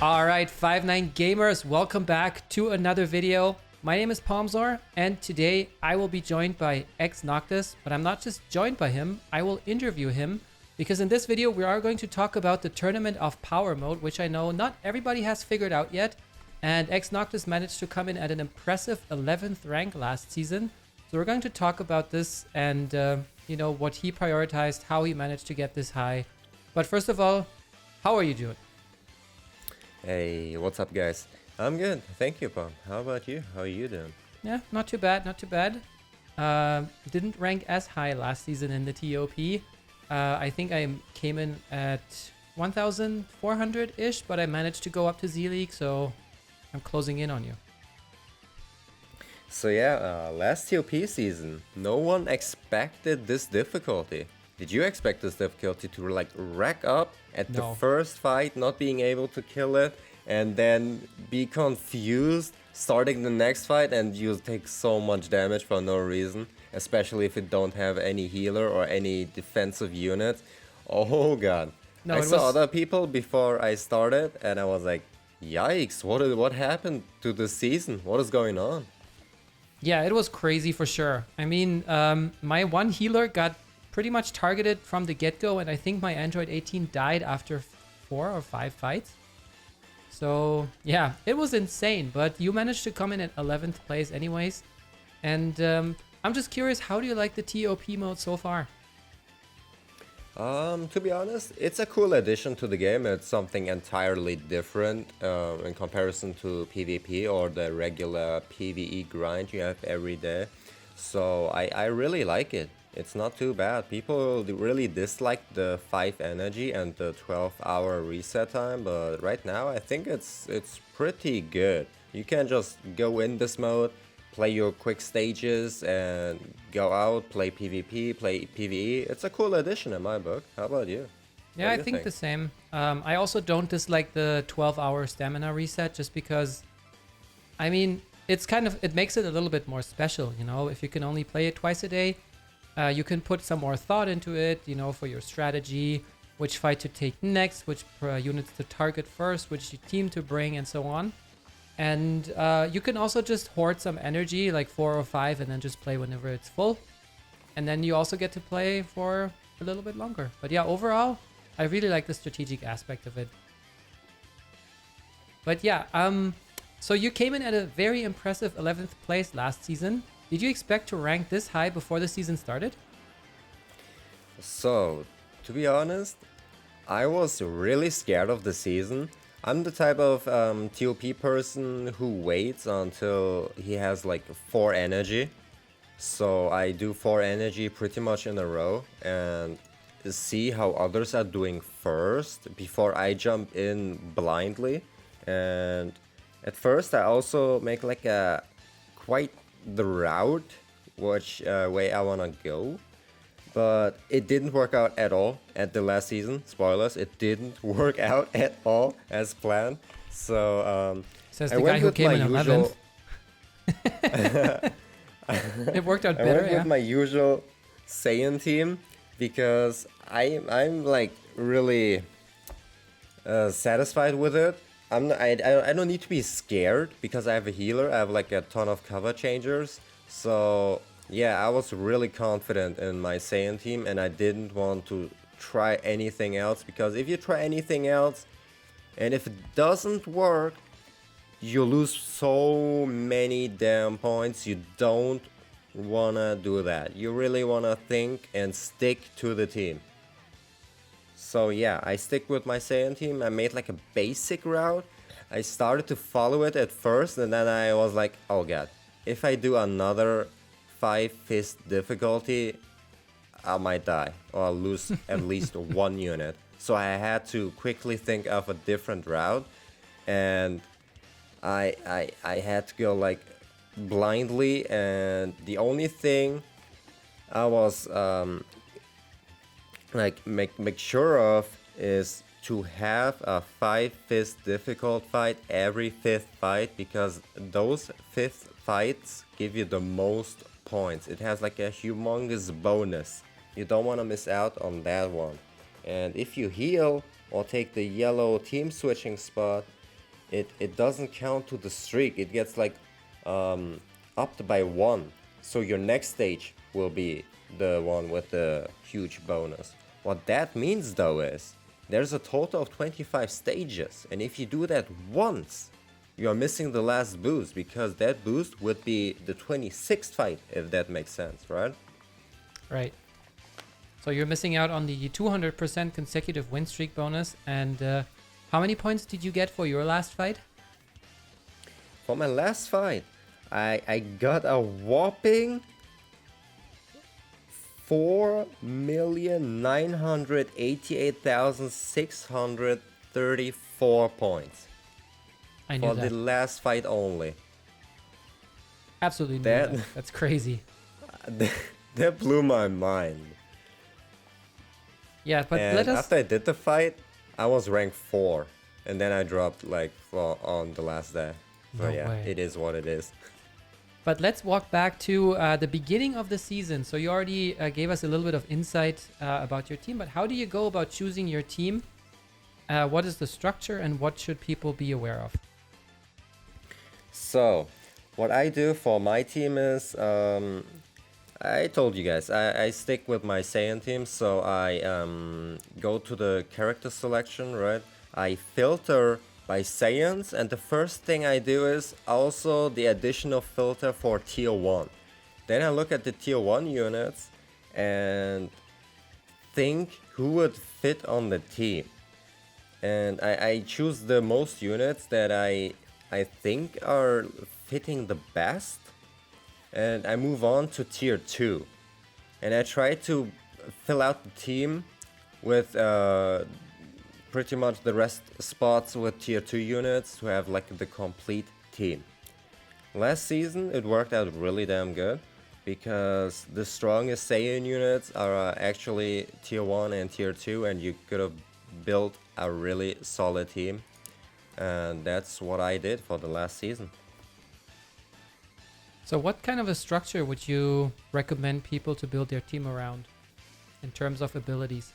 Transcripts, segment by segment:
Alright, 5-9 gamers, welcome back to another video. My name is Palmzor, and today I will be joined by Noctis, but I'm not just joined by him, I will interview him, because in this video we are going to talk about the Tournament of Power mode, which I know not everybody has figured out yet, and Noctis managed to come in at an impressive 11th rank last season. So we're going to talk about this and, what he prioritized, how he managed to get this high. But first of all, how are you doing? Hey, what's up guys? I'm good, thank you Pom. How about you? How are you doing? Yeah, not too bad, not too bad. Didn't rank as high last season in the TOP. I think I came in at 1,400-ish, but I managed to go up to Z-League, so I'm closing in on you. So yeah, last TOP season, no one expected this difficulty. Did you expect this difficulty to like rack up at the first fight, not being able to kill it, and then be confused starting the next fight and you take so much damage for no reason, especially if you don't have any healer or any defensive unit? Oh god. I saw other people before I started and I was like, yikes, what happened to this season? What is going on? Yeah, it was crazy for sure. I mean, my one healer got pretty much targeted from the get-go, and I think my Android 18 died after 4 or 5 fights. So yeah, it was insane, but you managed to come in at 11th place anyways. And I'm just curious, how do you like the TOP mode so far? To be honest, it's a cool addition to the game. It's something entirely different in comparison to PvP or the regular PvE grind you have every day. So I really like it. It's not too bad. People really dislike the 5 energy and the 12-hour reset time, but right now I think it's pretty good. You can just go in this mode, play your quick stages and go out, play PvP, play PvE. It's a cool addition in my book. How about you? Yeah, I think the same. I also don't dislike the 12-hour stamina reset just because, I mean, it makes it a little bit more special, you know? If you can only play it twice a day, you can put some more thought into it, you know, for your strategy, which fight to take next, which units to target first, which team to bring, and so on. And you can also just hoard some energy, like 4 or 5, and then just play whenever it's full. And then you also get to play for a little bit longer. But yeah, overall, I really like the strategic aspect of it. But yeah, so you came in at a very impressive 11th place last season. Did you expect to rank this high before the season started? So, to be honest, I was really scared of the season. I'm the type of TOP person who waits until he has like 4 energy. So I do 4 energy pretty much in a row and see how others are doing first before I jump in blindly. And at first I also make like a quite the route which way I wanna go, but it didn't work out at all at the last season. Spoilers, it didn't work out at all as planned. So says the guy who came in 11th. It worked out better. I went with my usual Saiyan team because I'm like really satisfied with it. I don't need to be scared because I have a healer. I have like a ton of cover changers. So yeah, I was really confident in my Saiyan team and I didn't want to try anything else, because if you try anything else and if it doesn't work, you lose so many damn points. You don't wanna do that. You really wanna think and stick to the team. So yeah, I stick with my Saiyan team. I made like a basic route. I started to follow it at first and then I was like, oh god, if I do another 5-fist difficulty, I might die or I'll lose at least 1 unit. So I had to quickly think of a different route and I had to go like blindly, and the only thing I was like make sure of is to have a 5-fist difficult fight every 5th fight, because those 5th fights give you the most points. It has like a humongous bonus. You don't want to miss out on that one. And if you heal or take the yellow team switching spot, it doesn't count to the streak. It gets like upped by 1. So your next stage will be the one with the huge bonus. What that means though is there's a total of 25 stages, and if you do that once, you are missing the last boost, because that boost would be the 26th fight, if that makes sense, right? Right. So you're missing out on the 200% consecutive win streak bonus. And how many points did you get for your last fight? For my last fight, I got a whopping 4,988,634 points. I knew For that. the last fight only. Absolutely knew That- that. That's crazy. That blew my mind. Yeah, but And let us... after I did the fight, I was ranked 4. And then I dropped like on the last day. So No yeah, way. it is what it is. But let's walk back to the beginning of the season. So you already gave us a little bit of insight about your team, but how do you go about choosing your team? What is the structure and what should people be aware of? So, what I do for my team is, I told you guys, I stick with my Saiyan team, so I go to the character selection, right? I filter by Saiyans, and the first thing I do is also the additional filter for tier 1. Then I look at the tier 1 units and think who would fit on the team. And I choose the most units that I think are fitting the best, and I move on to tier 2. And I try to fill out the team with pretty much the rest spots with tier 2 units to have like the complete team. Last season it worked out really damn good, because the strongest Saiyan units are actually tier 1 and tier 2, and you could have built a really solid team. And that's what I did for the last season. So what kind of a structure would you recommend people to build their team around in terms of abilities?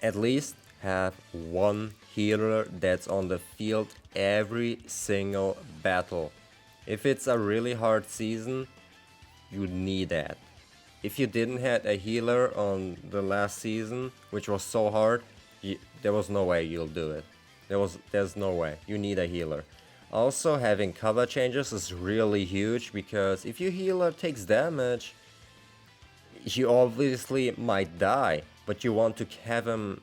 At least have one healer that's on the field every single battle. If it's a really hard season, you need that. If you didn't have a healer on the last season, which was so hard, there was no way you'll do it. There's no way. You need a healer. Also, having cover changes is really huge, because if your healer takes damage, you obviously might die, but you want to have him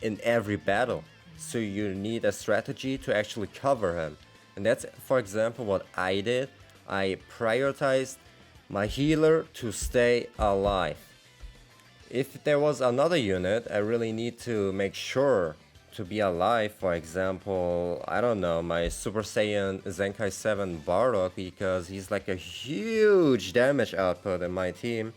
in every battle. So you need a strategy to actually cover him. And that's, for example, what I did. I prioritized my healer to stay alive. If there was another unit, I really need to make sure to be alive. For example, I don't know, my Super Saiyan Zenkai 7 Bardock, because he's like a huge damage output in my team.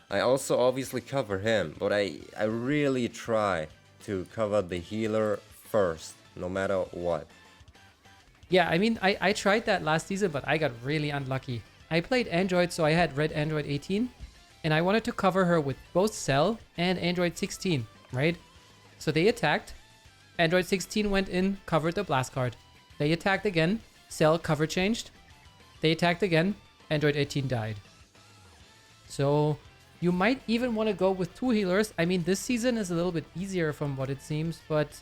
I also obviously cover him, but I really try to cover the healer first, no matter what. Yeah, I mean, I tried that last season, but I got really unlucky. I played Android, so I had Red Android 18, and I wanted to cover her with both Cell and Android 16, right? So they attacked. Android 16 went in, covered the blast card. They attacked again. Cell cover changed. They attacked again. Android 18 died. So you might even want to go with 2 healers. I mean, this season is a little bit easier from what it seems, but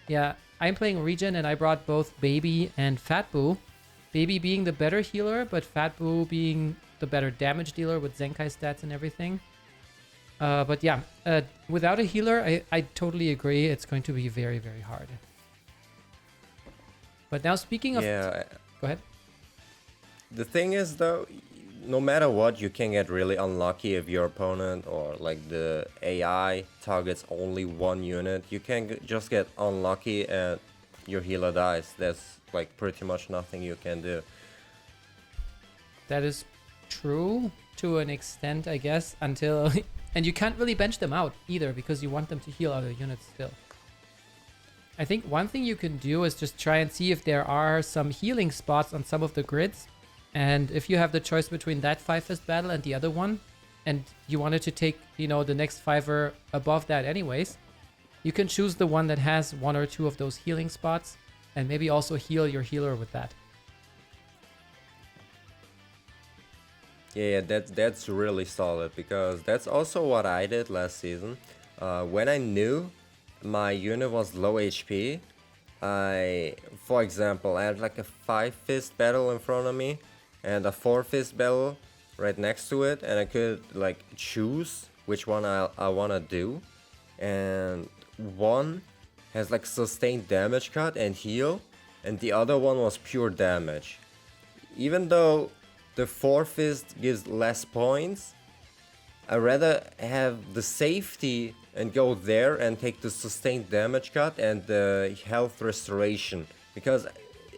yeah, I'm playing Regen and I brought both Baby and Fat Boo. Baby being the better healer, but Fat Boo being the better damage dealer with Zenkai stats and everything. But yeah, without a healer, I totally agree. It's going to be very, very hard. But now speaking of... Yeah. Go ahead. The thing is though, no matter what, you can get really unlucky if your opponent or like the AI targets only one unit. You can just get unlucky and your healer dies. There's like pretty much nothing you can do. That is true to an extent, I guess, until... And you can't really bench them out either, because you want them to heal other units still. I think one thing you can do is just try and see if there are some healing spots on some of the grids. And if you have the choice between that 5-fist battle and the other one, and you wanted to take, you know, the next 5er above that anyways, you can choose the one that has 1 or 2 of those healing spots. and maybe also heal your healer with that. Yeah, that's really solid because that's also what I did last season. When I knew my unit was low HP, for example, I had like a 5 fist battle in front of me and a 4 fist battle right next to it, and I could like choose which one I wanna do, and one has like sustained damage cut and heal, and the other one was pure damage. Even though the 4 fist gives less points, I'd rather have the safety and go there and take the sustained damage cut and the health restoration. Because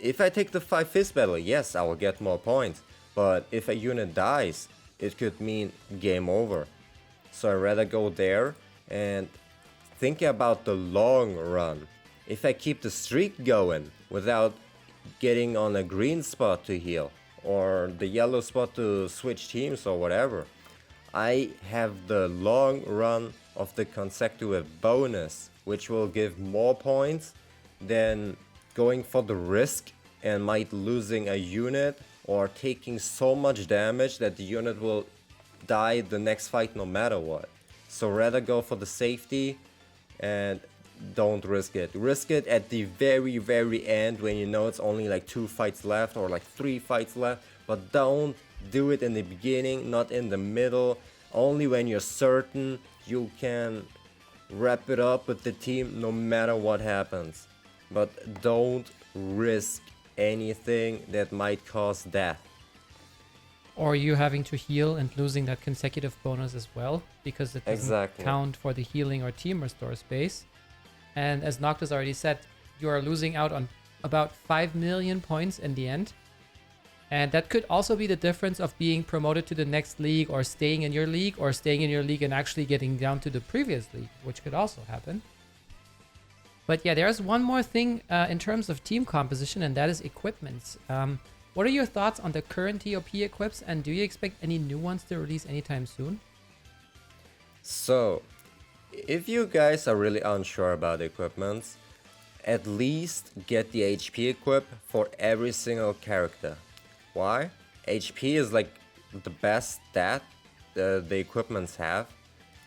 if I take the 5 fist battle, yes, I will get more points. But if a unit dies, it could mean game over. So I'd rather go there and think about the long run. If I keep the streak going without getting on a green spot to heal or the yellow spot to switch teams or whatever, I have the long run of the consecutive bonus, which will give more points than going for the risk and might losing a unit or taking so much damage that the unit will die the next fight no matter what. So rather go for the safety and don't risk it. Risk it at the very, very end when you know it's only like 2 fights left or like 3 fights left, but don't do it in the beginning, not in the middle. Only when you're certain you can wrap it up with the team no matter what happens. But don't risk anything that might cause death. Or you having to heal and losing that consecutive bonus as well, because it doesn't count for the healing or team restore space. And as Noctis already said, you are losing out on about 5 million points in the end. And that could also be the difference of being promoted to the next league or staying in your league, or staying in your league and actually getting down to the previous league, which could also happen. But yeah, there's one more thing in terms of team composition, and that is equipments. What are your thoughts on the current TOP equips, and do you expect any new ones to release anytime soon? So, if you guys are really unsure about equipments, at least get the HP equip for every single character. Why? HP is like the best stat the equipments have,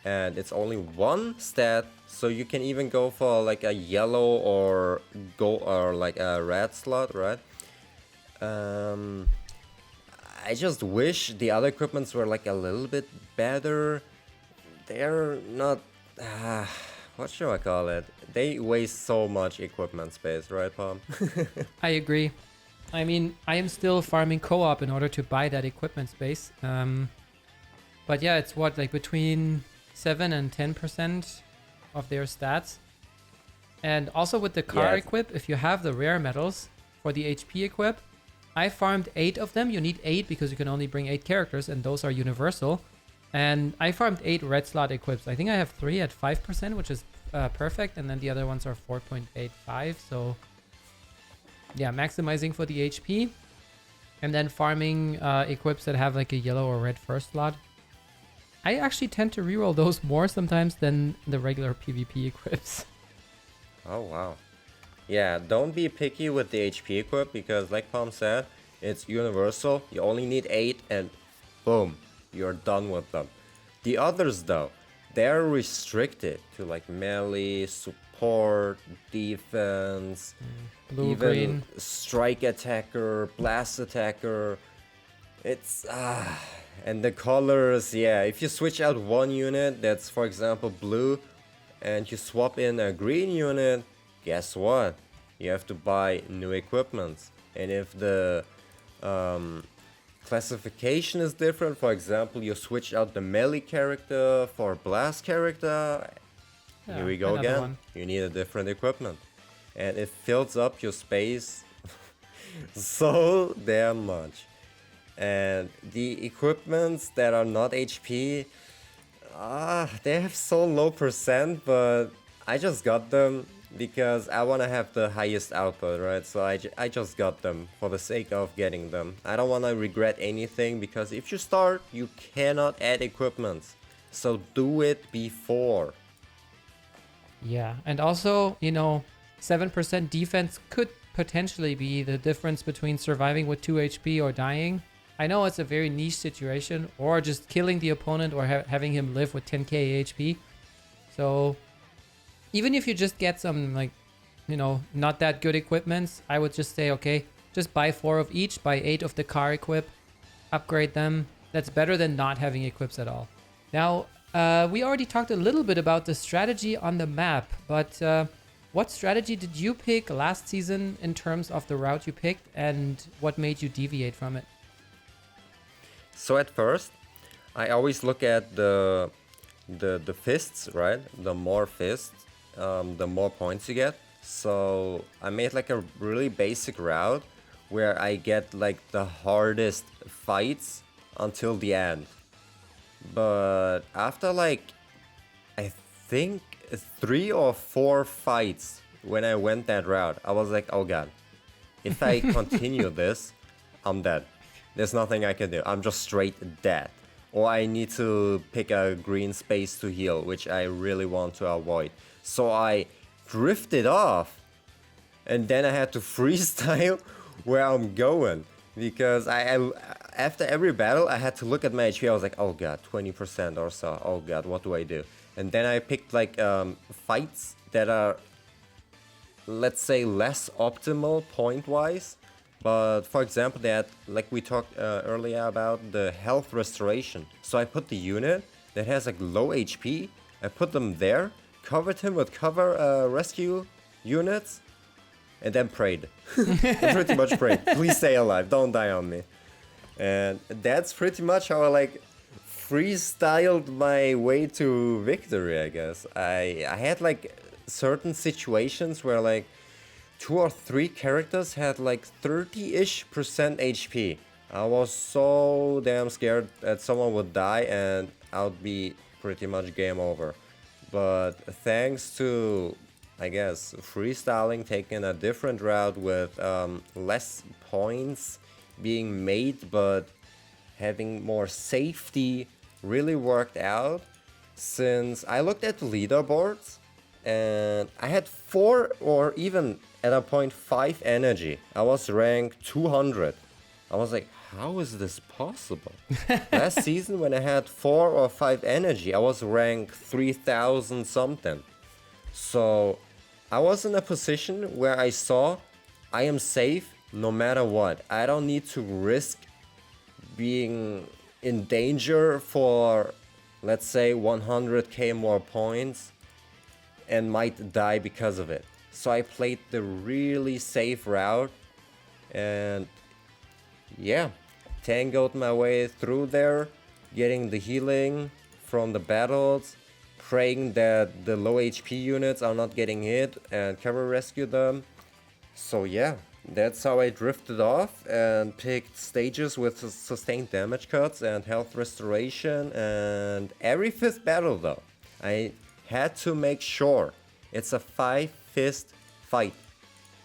and it's only one stat, so you can even go for like a yellow or gold or like a red slot, right? I just wish the other equipments were like a little bit better. They're not what should I call it? They waste so much equipment space, right, Palm? I agree. I mean, I am still farming co-op in order to buy that equipment space. But yeah, it's what, like between 7 and 10% of their stats. And also with the car equip, if you have the rare medals for the HP equip, I farmed 8 of them. You need 8 because you can only bring 8 characters, and those are universal. And I farmed 8 red slot equips. I think I have 3 at 5%, which is perfect. And then the other ones are 4.85. So yeah, maximizing for the HP. And then farming equips that have like a yellow or red first slot. I actually tend to reroll those more sometimes than the regular PvP equips. Oh, wow. Yeah, don't be picky with the HP equip because like Palm said, it's universal. You only need 8 and boom, you're done with them. The others though, they're restricted to like melee, support, defense, Blue, even green. strike attacker, blast attacker. It's and the colors, yeah, if you switch out one unit that's for example blue and you swap in a green unit, guess what? You have to buy new equipments. And if the classification is different, for example, you switch out the melee character for blast character, here we go again. One. You need a different equipment. And it fills up your space so damn much. And the equipments that are not HP, they have so low percent, but I just got them because I want to have the highest output, right? So I just got them for the sake of getting them. I don't want to regret anything because if you start, you cannot add equipments. So do it before. Yeah, and also, 7% defense could potentially be the difference between surviving with 2 HP or dying. I know it's a very niche situation, or just killing the opponent or having him live with 10k HP. So even if you just get some, like, not that good equipments, I would just say, okay, just buy 4 of each, buy 8 of the car equip, upgrade them. That's better than not having equips at all. Now, we already talked a little bit about the strategy on the map, but what strategy did you pick last season in terms of the route you picked, and what made you deviate from it? So at first, I always look at the fists, right? The more fists, the more points you get. So I made like a really basic route where I get like the hardest fights until the end. But after like, I think 3 or 4 fights when I went that route, I was like, oh god, if I continue this, I'm dead. There's nothing I can do. I'm just straight dead. Or I need to pick a green space to heal, which I really want to avoid. So I drifted off, and then I had to freestyle where I'm going. Because I after every battle, I had to look at my HP. I was like, oh god, 20% or so. Oh god, what do I do? And then I picked like fights that are, let's say, less optimal point-wise. But for example, that, like we talked earlier about the health restoration. So I put the unit that has like low HP. I put them there, covered him with cover rescue units, and then prayed. I pretty much prayed. Please stay alive. Don't die on me. And that's pretty much how I like freestyled my way to victory, I guess. I had like certain situations where like 2 or 3 characters had like 30-ish% HP. I was so damn scared that someone would die and I would be pretty much game over. But thanks to, I guess, freestyling, taking a different route with less points being made, but having more safety, really worked out. Since I looked at the leaderboards and I had 4 or even at a point 5 energy. I was ranked 200. I was like, how is this possible? Last season when I had 4 or 5 energy, I was ranked 3000 something. So I was in a position where I saw I am safe no matter what. I don't need to risk being in danger for, let's say, 100k more points and might die because of it. So I played the really safe route and yeah, tangled my way through there, getting the healing from the battles, praying that the low HP units are not getting hit and cover rescue them. So yeah, that's how I drifted off and picked stages with sustained damage cuts and health restoration. And every 5th battle though, I had to make sure it's a 5-fist fight.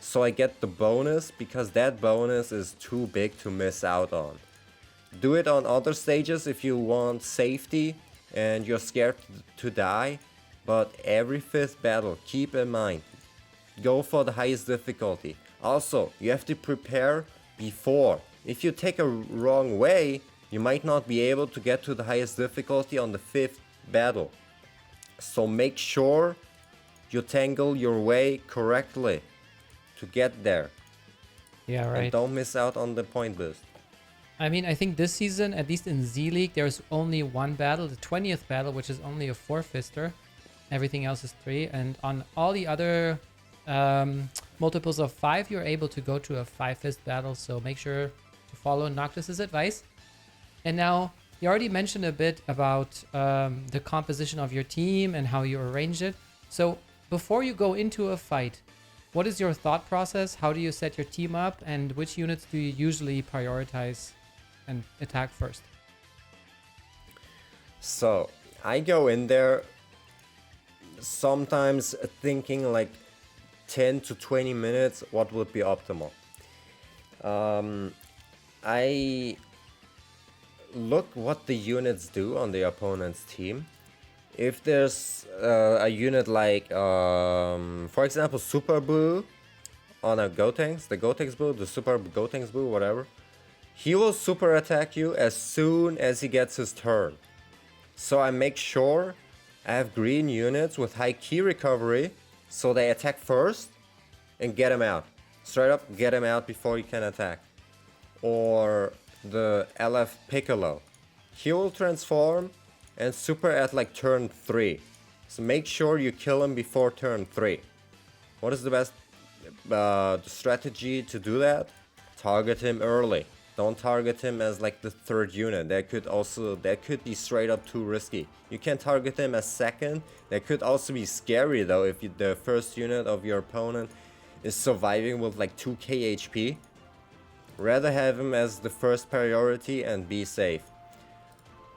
So I get the bonus because that bonus is too big to miss out on. Do it on other stages if you want safety and you're scared to die. But every 5th battle, keep in mind, go for the highest difficulty. Also, you have to prepare before. If you take a wrong way, you might not be able to get to the highest difficulty on the 5th battle. So make sure you tangle your way correctly to get there. Yeah, right. And don't miss out on the point boost. I mean, I think this season, at least in Z League, there's only one battle, the 20th battle, which is only a 4-fister. Everything else is 3. And on all the other multiples of 5, you're able to go to a 5-fist battle. So make sure to follow Noctis's advice. And now, you already mentioned a bit about the composition of your team and how you arrange it. So before you go into a fight, what is your thought process? How do you set your team up? And which units do you usually prioritize and attack first? So I go in there sometimes thinking like 10 to 20 minutes what would be optimal. I look what the units do on the opponent's team. If there's a unit like, for example, Super Blue on a Gotenks, the Gotenks build, the Super Gotenks build, whatever, he will super attack you as soon as he gets his turn. So I make sure I have green units with high key recovery, so they attack first and get him out. Straight up, get him out before he can attack. Or the LF Piccolo. He will transform and super at like turn 3. So make sure you kill him before turn 3. What is the best strategy to do that? Target him early. Don't target him as like the third unit. That could be straight up too risky. You can target him as second. That could also be scary though if the first unit of your opponent is surviving with like 2k HP. Rather have him as the first priority and be safe.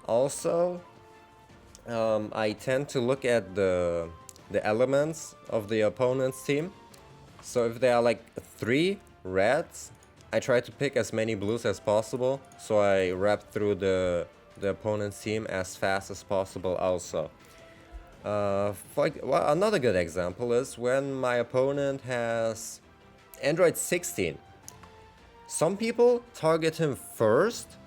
Also, I tend to look at the elements of the opponent's team. So if there are like 3 reds, I try to pick as many blues as possible, so I wrap through the opponent's team as fast as possible also. Another good example is when my opponent has Android 16. Some people target him first,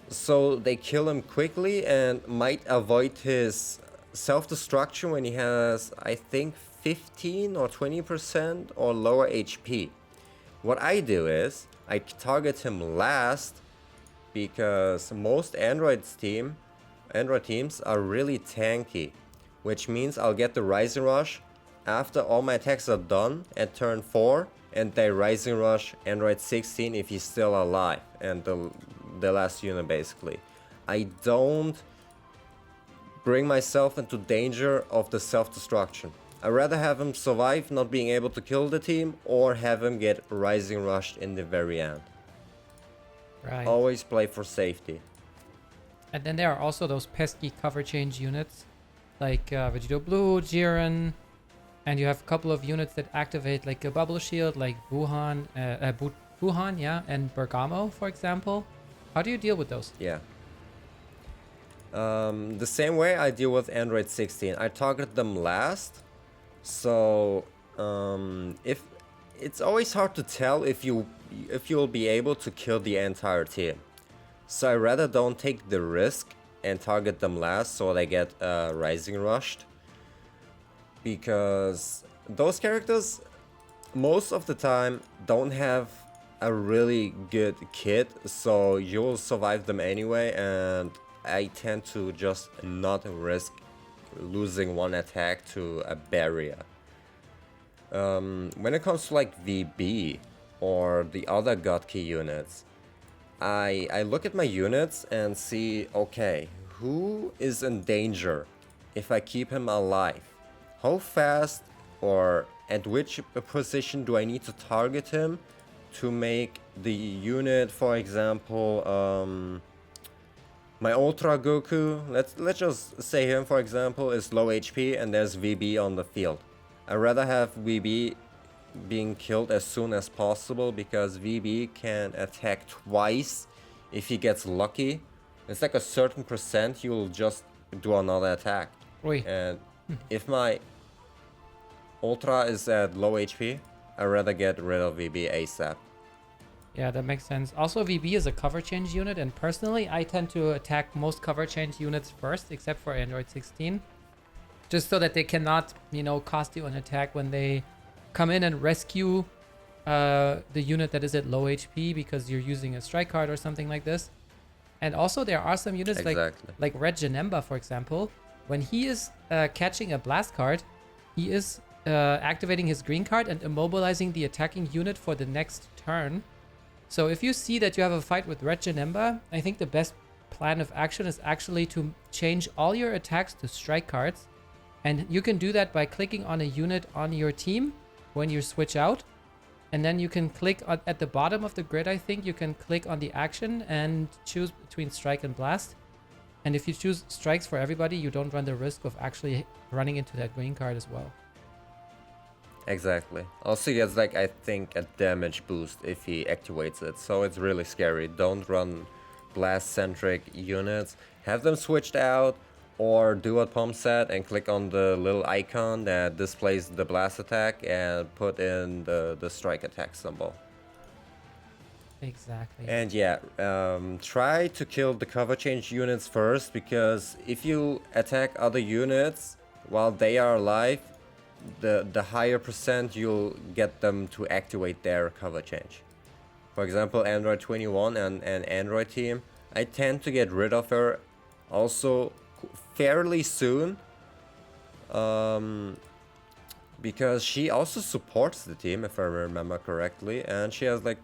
so they kill him quickly and might avoid his self-destruction when he has, I think, 15 or 20% or lower HP. What I do is, I target him last because most Android teams are really tanky, which means I'll get the Rising Rush after all my attacks are done at turn 4, and they Rising Rush Android 16 if he's still alive, and the last unit basically. I don't bring myself into danger of the self-destruction. I'd rather have him survive not being able to kill the team or have him get Rising Rushed in the very end. Right. Always play for safety. And then there are also those pesky cover change units like Vegito Blue, Jiren, and you have a couple of units that activate like a bubble shield like Buhan, yeah, and Bergamo, for example. How do you deal with those? Yeah. The same way I deal with Android 16. I target them last. So if it's always hard to tell if you'll be able to kill the entire team. So I rather don't take the risk and target them last so they get Rising Rushed. Because those characters most of the time don't have a really good kit, so you'll survive them anyway, and I tend to just not risk losing one attack to a barrier. When it comes to like VB or the other God Key units, I look at my units and see, okay, who is in danger if I keep him alive? How fast or at which position do I need to target him to make the unit, for example, my Ultra Goku, let's just say him for example is low HP and there's VB on the field. I'd rather have VB being killed as soon as possible because VB can attack twice if he gets lucky. It's like a certain percent he will just do another attack. Oi. And if my Ultra is at low HP, I'd rather get rid of VB ASAP. Yeah, that makes sense. Also, VB is a cover change unit, and personally, I tend to attack most cover change units first, except for Android 16. Just so that they cannot, cost you an attack when they come in and rescue the unit that is at low HP because you're using a strike card or something like this. And also, there are some units like Red Janemba, for example. When he is catching a blast card, he is activating his green card and immobilizing the attacking unit for the next turn. So if you see that you have a fight with Red Janemba, I think the best plan of action is actually to change all your attacks to strike cards. And you can do that by clicking on a unit on your team when you switch out. And then you can click at the bottom of the grid, I think, you can click on the action and choose between strike and blast. And if you choose strikes for everybody, you don't run the risk of actually running into that green card as well. Exactly. Also, he gets like, I think, a damage boost if he activates it. So it's really scary. Don't run blast-centric units. Have them switched out or do what Pom said and click on the little icon that displays the blast attack and put in the strike attack symbol. Exactly. And yeah, try to kill the cover change units first, because if you attack other units while they are alive, the higher percent you'll get them to activate their cover change. For example, Android 21 and Android team, I tend to get rid of her also fairly soon, because she also supports the team, if I remember correctly, and she has like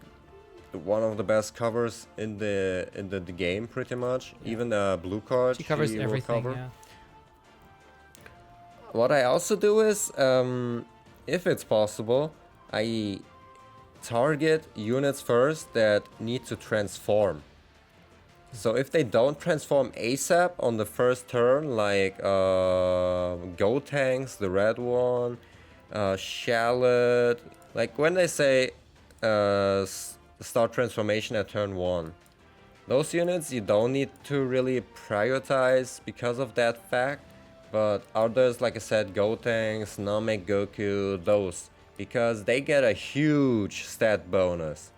one of the best covers in the game, pretty much. Yeah. Even the blue card she covers everything. Cover. Yeah. What I also do is, if it's possible, I target units first that need to transform. So if they don't transform ASAP on the first turn, like Go Tanks, the red one, Shallot, like when they say start transformation at turn 1, those units you don't need to really prioritize because of that fact. But others, like I said, Go Tanks, Namek Goku, those, because they get a huge stat bonus.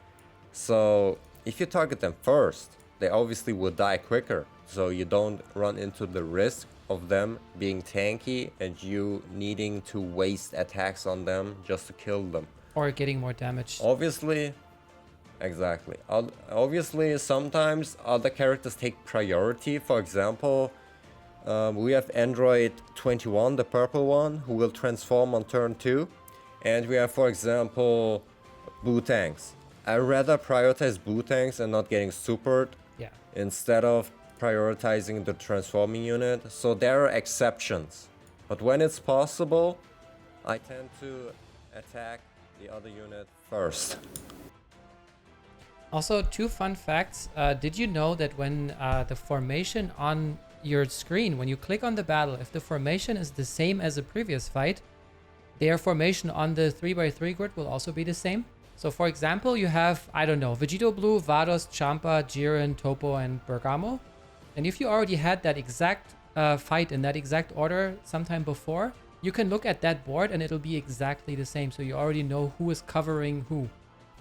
So if you target them first, they obviously will die quicker, so you don't run into the risk of them being tanky and you needing to waste attacks on them just to kill them. Or getting more damage. Obviously, exactly. Obviously, sometimes other characters take priority. For example, we have Android 21, the purple one, who will transform on turn 2. And we have, for example, Boo Tanks. I rather prioritize Boo Tanks and not getting supered, instead of prioritizing the transforming unit. So there are exceptions. But when it's possible, I tend to attack the other unit first. Also, 2 fun facts. Did you know that when the formation on your screen, when you click on the battle, if the formation is the same as the previous fight, their formation on the 3x3 grid will also be the same? So for example, you have, I don't know, Vegito Blue, Vados, Champa, Jiren, Topo, and Bergamo. And if you already had that exact fight in that exact order sometime before, you can look at that board and it'll be exactly the same. So you already know who is covering who.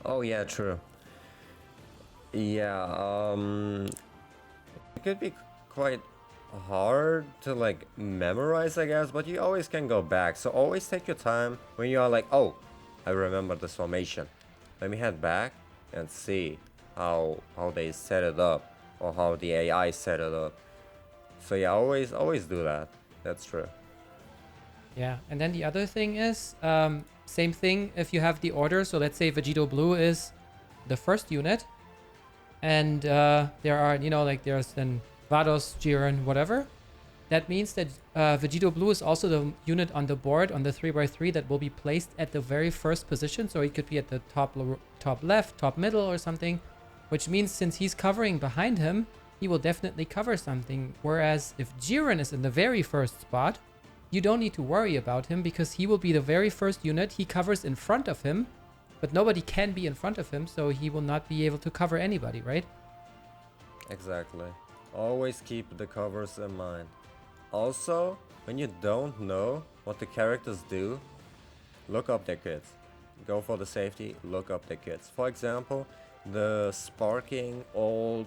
Oh yeah, true. Yeah, it could be quite hard to like memorize, I guess, but you always can go back. So always take your time when you are like, oh, I remember this formation. Let me head back and see how they set it up, or how the AI set it up. So yeah, always do that. That's true. Yeah, and then the other thing is, same thing if you have the order. So let's say Vegito Blue is the first unit, and there are, like there's then Vados, Jiren, whatever. That means that Vegito Blue is also the unit on the board on the 3x3 that will be placed at the very first position. So it could be at the top left, top middle or something, which means since he's covering behind him, he will definitely cover something. Whereas if Jiren is in the very first spot, you don't need to worry about him because he will be the very first unit. He covers in front of him, but nobody can be in front of him, so he will not be able to cover anybody, right? Exactly. Always keep the covers in mind. Also, when you don't know what the characters do, look up their kits. Go for the safety, look up their kits. For example, the sparking old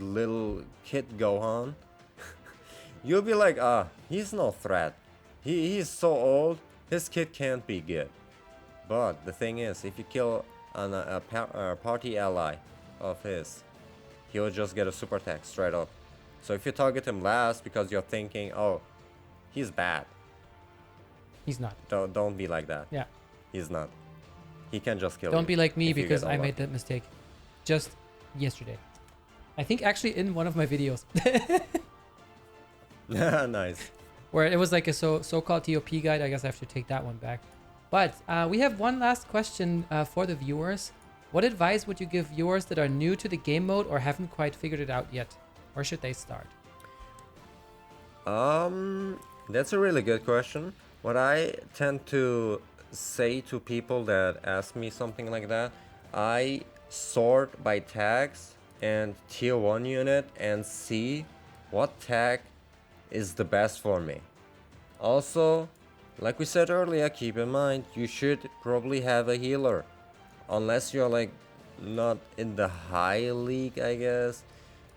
little kid Gohan, you'll be like, he's no threat. He's so old, his kit can't be good. But the thing is, if you kill a party ally of his, he'll just get a super attack straight up. So if you target him last because you're thinking, oh, he's bad. He's not. Don't be like that. Yeah. He's not. He can just kill you. Don't be like me because I made that mistake just yesterday. I think actually in one of my videos. Nice. Where it was like a so-called TOP guide. I guess I have to take that one back. But we have one last question for the viewers. What advice would you give viewers that are new to the game mode or haven't quite figured it out yet? Where should they start? That's a really good question. What I tend to say to people that ask me something like that, I sort by tags and tier 1 unit and see what tag is the best for me. Also, like we said earlier, keep in mind you should probably have a healer, unless you're like not in the high league, I guess.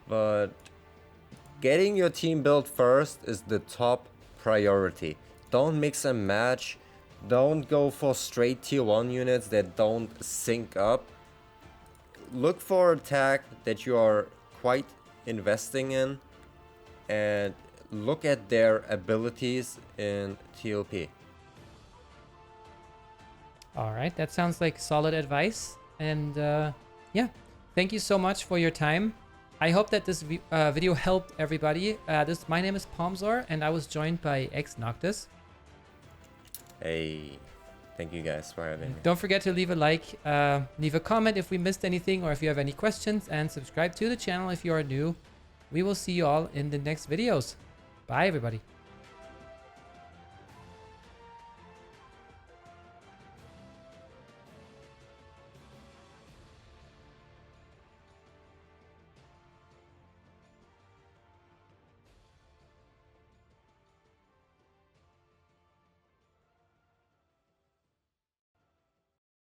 But getting your team built first is the top priority. Don't mix and match. Don't go for straight tier 1 units that don't sync up. Look for a tag that you are quite investing in and look at their abilities in TLP. All right, that sounds like solid advice. And yeah, thank you so much for your time. I hope that this video helped everybody. My name is Palmzor, and I was joined by X Noctis. Hey, thank you guys for having me. Don't forget to leave a like, leave a comment if we missed anything, or if you have any questions, and subscribe to the channel if you are new. We will see you all in the next videos. Bye, everybody.